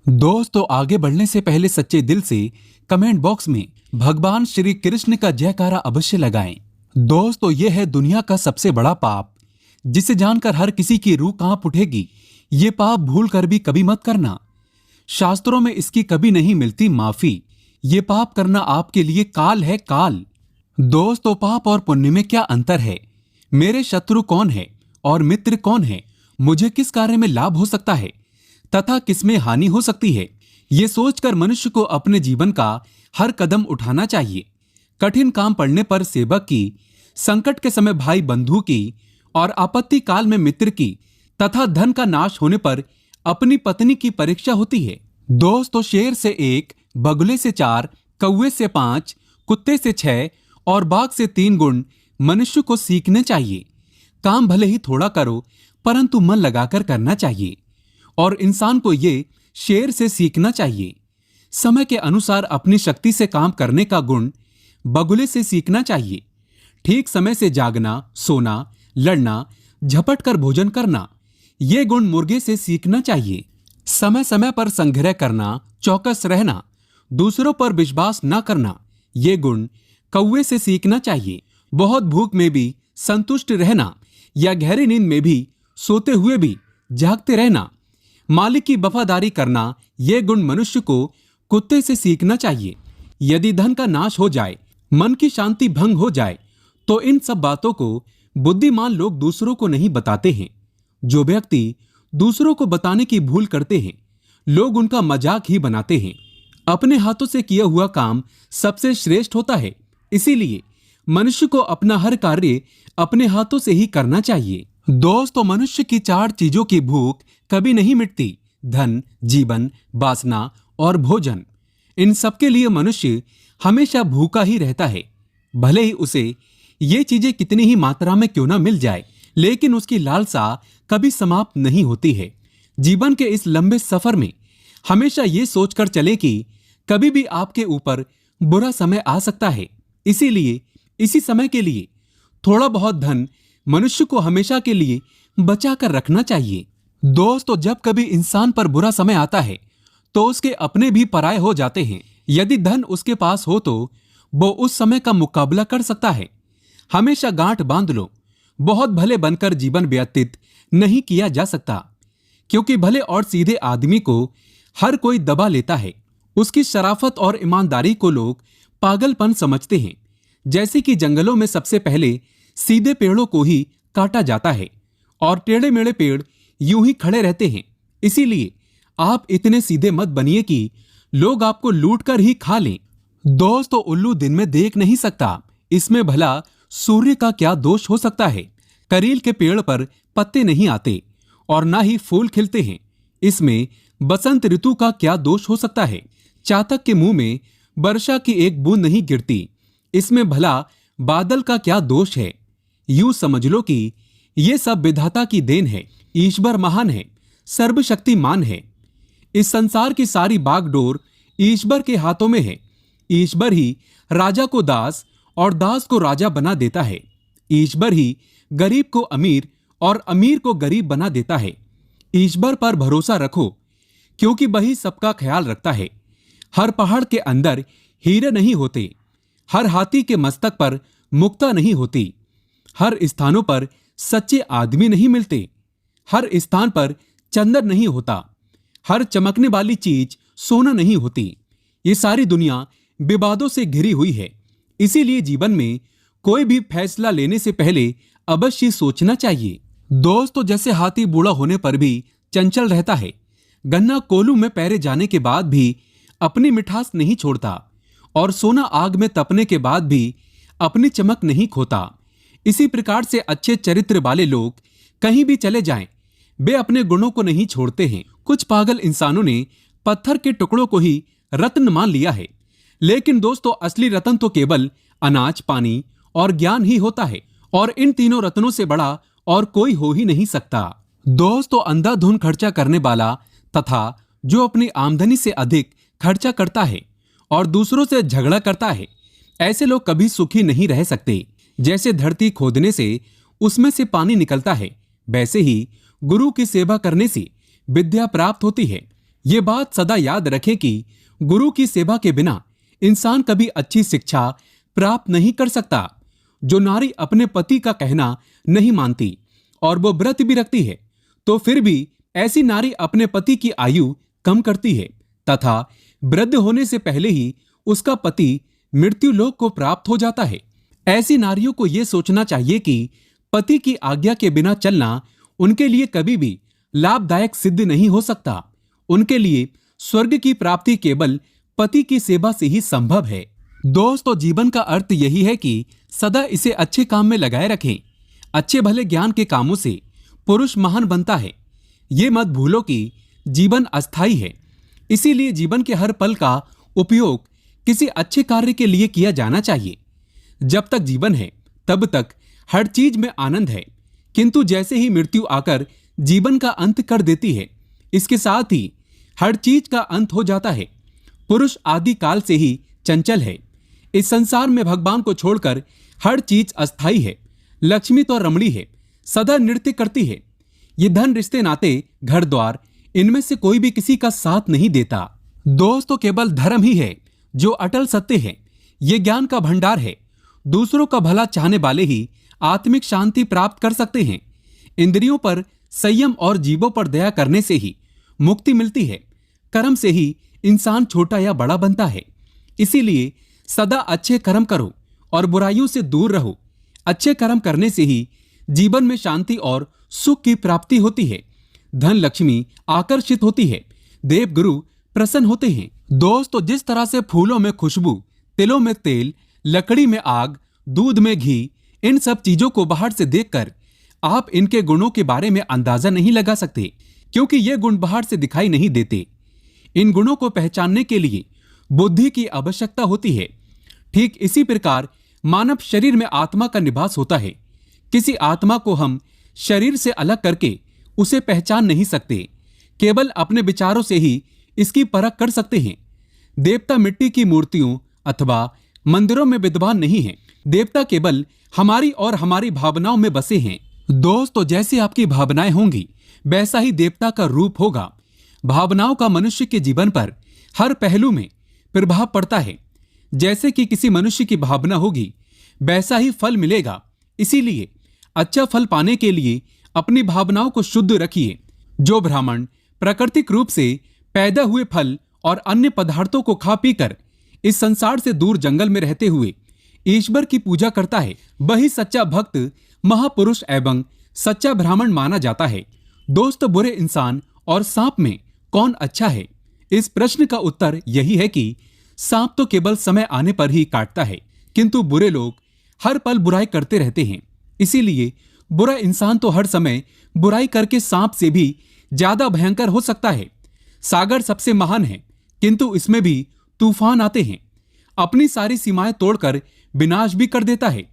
दोस्तों, आगे बढ़ने से पहले सच्चे दिल से कमेंट बॉक्स में भगवान श्री कृष्ण का जयकारा अवश्य लगाएं। दोस्तों, यह है दुनिया का सबसे बड़ा पाप, जिसे जानकर हर किसी की रूह कांप उठेगी। ये पाप भूल कर भी कभी मत करना। शास्त्रों में इसकी कभी नहीं मिलती माफी। ये पाप करना आपके लिए काल है, काल। दोस्तों, पाप और पुण्य में क्या अंतर है? मेरे शत्रु कौन है और मित्र कौन है? मुझे किस कार्य में लाभ हो सकता है तथा किसमें हानि हो सकती है? ये सोचकर मनुष्य को अपने जीवन का हर कदम उठाना चाहिए। कठिन काम पड़ने पर सेवक की, संकट के समय भाई बंधु की और आपत्ति काल में मित्र की तथा धन का नाश होने पर अपनी पत्नी की परीक्षा होती है। दोस्तों, शेर से 1, बगुले से 4, कौवे से 5, कुत्ते से 6 और बाघ से 3 गुण मनुष्य को सीखने चाहिए। काम भले ही थोड़ा करो, परंतु मन लगाकर करना चाहिए। और इंसान को ये शेर से सीखना चाहिए। समय के अनुसार अपनी शक्ति से काम करने का गुण बगुले से सीखना चाहिए। ठीक समय से जागना, सोना, लड़ना, झपट कर भोजन करना, ये गुण मुर्गे से सीखना चाहिए। समय समय पर संग्रह करना, चौकस रहना, दूसरों पर विश्वास न करना, ये गुण कौवे से सीखना चाहिए। बहुत भूख में भी संतुष्ट रहना या गहरी नींद में भी सोते हुए भी जागते रहना, मालिक की वफादारी करना, ये गुण मनुष्य को कुत्ते से सीखना चाहिए। यदि धन का नाश हो जाए, मन की शांति भंग हो जाए, तो इन सब बातों को बुद्धिमान लोग दूसरों को नहीं बताते हैं। जो व्यक्ति दूसरों को बताने की भूल करते हैं, लोग उनका मजाक ही बनाते हैं। अपने हाथों से किया हुआ काम सबसे श्रेष्ठ होता है। इसीलिए मनुष्य को अपना हर कार्य अपने हाथों से ही करना चाहिए। दोस्तों, मनुष्य की 4 चीजों की भूख कभी नहीं मिटती: धन, जीवन, वासना और भोजन। इन सबके लिए मनुष्य हमेशा भूखा ही रहता है। भले ही उसे ये चीजें कितनी ही मात्रा में क्यों ना मिल जाए, लेकिन उसकी लालसा कभी समाप्त नहीं होती है। जीवन के इस लंबे सफर में हमेशा ये सोचकर चले कि कभी भी आपके ऊपर बुरा समय आ सकता है। इसीलिए इसी समय के लिए थोड़ा बहुत धन मनुष्य को हमेशा के लिए बचा कर रखना चाहिए। दोस्तों, जब कभी इंसान पर बुरा समय आता है तो उसके अपने भी पराये हो जाते हैं। यदि धन उसके पास हो तो वो उस समय का मुकाबला कर सकता है। हमेशा गांठ बांध लो, बहुत भले बनकर जीवन व्यतीत नहीं किया जा सकता, क्योंकि भले और सीधे आदमी को हर कोई दबा लेता है। उसकी शराफत और ईमानदारी को लोग पागलपन समझते हैं। जैसे कि जंगलों में सबसे पहले सीधे पेड़ों को ही काटा जाता है और टेढ़े मेढ़े पेड़ यूं ही खड़े रहते हैं। इसीलिए आप इतने सीधे मत बनिए कि लोग आपको लूट कर ही खा लें। दोस्तों, उल्लू दिन में देख नहीं सकता, इसमें भला सूर्य का क्या दोष हो सकता है? करील के पेड़ पर पत्ते नहीं आते और ना ही फूल खिलते हैं, इसमें बसंत ऋतु का क्या दोष हो सकता है? चातक के मुंह में वर्षा की एक बूंद नहीं गिरती, इसमें भला बादल का क्या दोष है? यूं समझ लो कि ये सब विधाता की देन है। ईश्वर महान है, सर्वशक्तिमान है। इस संसार की सारी बागडोर ईश्वर के हाथों में है। ईश्वर ही राजा को दास और दास को राजा बना देता है। ईश्वर ही गरीब को अमीर और अमीर को गरीब बना देता है। ईश्वर पर भरोसा रखो, क्योंकि वही सबका ख्याल रखता है। हर पहाड़ के अंदर हीरे नहीं होते, हर हाथी के मस्तक पर मुक्ता नहीं होती, हर स्थानों पर सच्चे आदमी नहीं मिलते, हर स्थान पर चंदन नहीं होता, हर चमकने वाली चीज सोना नहीं होती। ये सारी दुनिया विवादों से घिरी हुई है। इसीलिए जीवन में कोई भी फैसला लेने से पहले अवश्य सोचना चाहिए। दोस्तों, जैसे हाथी बूढ़ा होने पर भी चंचल रहता है, गन्ना कोल्हू में पैरे जाने के बाद भी अपनी मिठास नहीं छोड़ता और सोना आग में तपने के बाद भी अपनी चमक नहीं खोता। इसी प्रकार से अच्छे चरित्र वाले लोग कहीं भी चले जाएं, वे अपने गुणों को नहीं छोड़ते हैं। कुछ पागल इंसानों ने पत्थर के टुकड़ों को ही रत्न मान लिया है, लेकिन दोस्तों, असली रत्न तो केवल अनाज, पानी और ज्ञान ही होता है, और इन तीनों रत्नों से बड़ा और कोई हो ही नहीं सकता। दोस्तों, अंधाधुंध खर्चा करने वाला तथा जो अपनी आमदनी से अधिक खर्चा करता है और दूसरों से झगड़ा करता है, ऐसे लोग कभी सुखी नहीं रह सकते। जैसे धरती खोदने से उसमें से पानी निकलता है, वैसे ही गुरु की सेवा करने से विद्या प्राप्त होती है। ये बात सदा याद रखें कि गुरु की सेवा के बिना इंसान कभी अच्छी शिक्षा प्राप्त नहीं कर सकता। जो नारी अपने पति का कहना नहीं मानती और वो व्रत भी रखती है, तो फिर भी ऐसी नारी अपने पति की आयु कम करती है तथा वृद्ध होने से पहले ही उसका पति मृत्यु लोक को प्राप्त हो जाता है। ऐसी नारियों को यह सोचना चाहिए कि पति की आज्ञा के बिना चलना उनके लिए कभी भी लाभदायक सिद्ध नहीं हो सकता। उनके लिए स्वर्ग की प्राप्ति केवल पति की सेवा से ही संभव है। दोस्तों, जीवन का अर्थ यही है कि सदा इसे अच्छे काम में लगाए रखें। अच्छे भले ज्ञान के कामों से पुरुष महान बनता है। ये मत भूलो कि जीवन अस्थायी है, इसीलिए जीवन के हर पल का उपयोग किसी अच्छे कार्य के लिए किया जाना चाहिए। जब तक जीवन है तब तक हर चीज में आनंद है, किंतु जैसे ही मृत्यु आकर जीवन का अंत कर देती है, इसके साथ ही हर चीज का अंत हो जाता है। पुरुष आदि काल से ही चंचल है। इस संसार में भगवान को छोड़कर हर चीज अस्थायी है। लक्ष्मी तो रमणी है, सदा नृत्य करती है। ये धन, रिश्ते, नाते, घर द्वार, इनमें से कोई भी किसी का साथ नहीं देता। दोस्तों, केवल धर्म ही है जो अटल सत्य है। ये ज्ञान का भंडार है। दूसरों का भला चाहने वाले ही आत्मिक शांति प्राप्त कर सकते हैं। इंद्रियों पर संयम और जीवों पर दया करने से ही मुक्ति मिलती है। कर्म से ही इंसान छोटा या बड़ा बनता है। इसीलिए सदा अच्छे कर्म करो और बुराइयों से दूर रहो। अच्छे कर्म करने से ही जीवन में शांति और सुख की प्राप्ति होती है। धन लक्ष्मी आकर्षित होती है। देव गुरु प्रसन्न होते हैं। दोस्तों, जिस तरह से फूलों में खुशबू, तिलों में तेल, लकड़ी में आग, दूध में घी, इन सब चीजों को बाहर से देखकर आप इनके गुणों के बारे में अंदाजा नहीं लगा सकते, क्योंकि ये गुण बाहर से दिखाई नहीं देते। इन गुणों को पहचानने के लिए बुद्धि की आवश्यकता होती है। ठीक इसी प्रकार मानव शरीर में आत्मा का निवास होता है। किसी आत्मा को हम शरीर से अलग करके उसे पहचान नहीं सकते। केवल अपने विचारों से ही इसकी परख कर सकते हैं। देवता मिट्टी की मूर्तियों अथवा मंदिरों में विद्वान नहीं हैं। देवता केवल हमारी और हमारी भावनाओं में बसे हैं। दोस्तों, जैसी आपकी भावनाएं होंगी वैसा ही देवता का रूप होगा। भावनाओं का मनुष्य के जीवन पर हर पहलू में प्रभाव पड़ता है। जैसे कि किसी मनुष्य की भावना होगी वैसा ही फल मिलेगा। इसीलिए अच्छा फल पाने के लिए अपनी भावनाओं को शुद्ध रखिए। जो ब्राह्मण प्राकृतिक रूप से पैदा हुए फल और अन्य पदार्थों को खा पीकर इस संसार से दूर जंगल में रहते हुए ईश्वर की पूजा करता है, वही सच्चा भक्त, महापुरुष एवं सच्चा ब्राह्मण माना जाता है। दोस्तों, बुरे इंसान और सांप में कौन अच्छा है? इस प्रश्न का उत्तर यही है कि सांप तो केवल समय आने पर ही काटता है, किंतु बुरे लोग हर पल बुराई करते रहते हैं। इसीलिए बुरा इंसान तो हर समय बुराई करके सांप से भी ज्यादा भयंकर हो सकता है। सागर सबसे महान है, किंतु इसमें भी तूफान आते हैं। अपनी सारी सीमाएं तोड़कर विनाश भी कर देता है,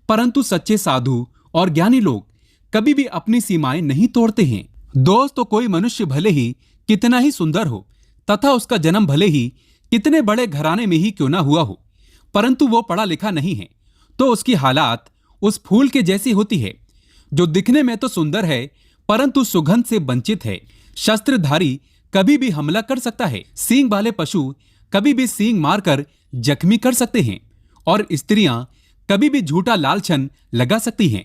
परंतु सच्चे साधु और ज्ञानी लोग कभी भी अपनी सीमाएं नहीं तोड़ते हैं। दोस्तों, कोई मनुष्य भले ही कितना ही सुंदर हो तथा उसका जन्म भले ही कितने बड़े घराने में ही क्यों ना हुआ हो, परंतु वो पढ़ा लिखा नहीं है, तो उसकी हालात उस फूल के जैसी होती है जो दिखने में तो सुंदर है परंतु सुगंध से वंचित है। शस्त्रधारी कभी भी हमला कर सकता है। सींग वाले पशु कभी भी सींग मारकर जख्मी कर सकते हैं और स्त्रियां कभी भी झूठा लालछन लगा सकती हैं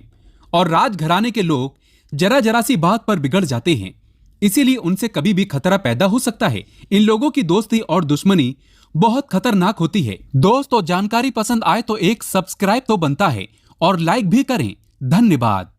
और राजघराने के लोग जरा जरा सी बात पर बिगड़ जाते हैं। इसीलिए उनसे कभी भी खतरा पैदा हो सकता है। इन लोगों की दोस्ती और दुश्मनी बहुत खतरनाक होती है। दोस्तों, जानकारी पसंद आए तो एक सब्सक्राइब तो बनता है और लाइक भी करें। धन्यवाद।